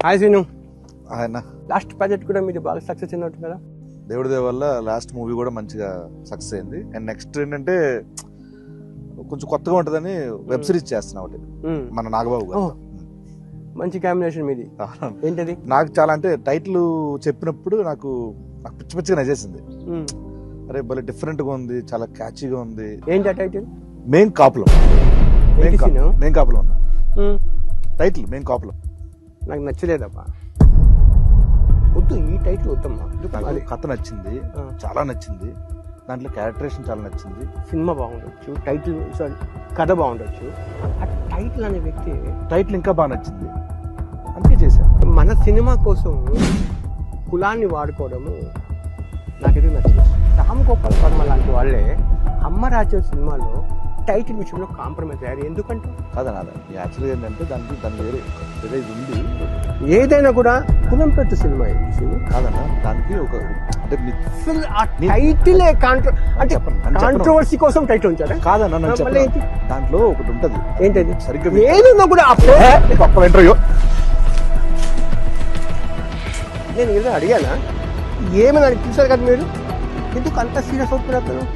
Hi Seenu. ఆయన last project కూడా మీరు బాగా సక్సెస్ అయినట్టు కదా? దేవుడి దయ వల్ల లాస్ట్ మూవీ కూడా మంచిగా సక్సెస్ అయింది. అండ్ నెక్స్ట్ ఏంటంటే కొంచెం కొత్తగా ఉంటుందని వెబ్ సిరీస్ చేస్తున్నా ఒకటి మన నాగబాబు గారు. మంచి కాంబినేషన్ మీది. ఏంటది? నాకు చాలా అంటే టైటిల్ చెప్పినప్పుడు నాకు పిచ్చి పిచ్చిగా నచ్చేసింది. అరే భలే డిఫరెంట్గా ఉంది, చాలా క్యాచీగా ఉంది. ఏంటి ఆ టైటిల్? మెయిన్ కాపులం. మెయిన్ కాపులం ఉన్నా టైటిల్ మెయిన్ కాపులం. నాకు నచ్చలేదబ్బా, వద్దు ఈ టైటిల్ వద్దమ్మా. నాకు కథ నచ్చింది, చాలా నచ్చింది. దాంట్లో క్యారెక్టరేషన్ చాలా నచ్చింది. సినిమా బాగుండొచ్చు, టైటిల్ సారీ కథ బాగుండొచ్చు, ఆ టైటిల్ అనే వ్యక్తి టైటిల్ ఇంకా బాగా నచ్చింది, అందుకే చేశాను. మన సినిమా కోసం కులాన్ని వాడుకోవడము నాకైతే నచ్చింది. రామ్ గోపాల్ వర్మ లాంటి వాళ్ళే అమ్మ రాజ్యం సినిమాలో టైటిల్ విషయంలో కాంప్రమైజ్ అయ్యారు. ఎందుకంటే కాదన్నా, యాక్చువల్గా ఏంటంటే దానికి వేరే ఇది ఉంది. ఏదైనా కూడా కులం పెట్టు సినిమా ఇది కాదన్నా, దానికి ఒక అంటే టైటిల్ కాంట్రవర్సీ కోసం టైటిల్ ఉంచారా? కాదన్నా, దాంట్లో ఒకటి ఉంటది. ఏంటది? సరిగ్గా ఏదున్నా కూడా ఇంటర్వ్యూ నేను ఏదో అడిగానా? ఏమని చూసారు కదా మీరు, ఎందుకు అంత సీరియస్ అవుతున్నారు?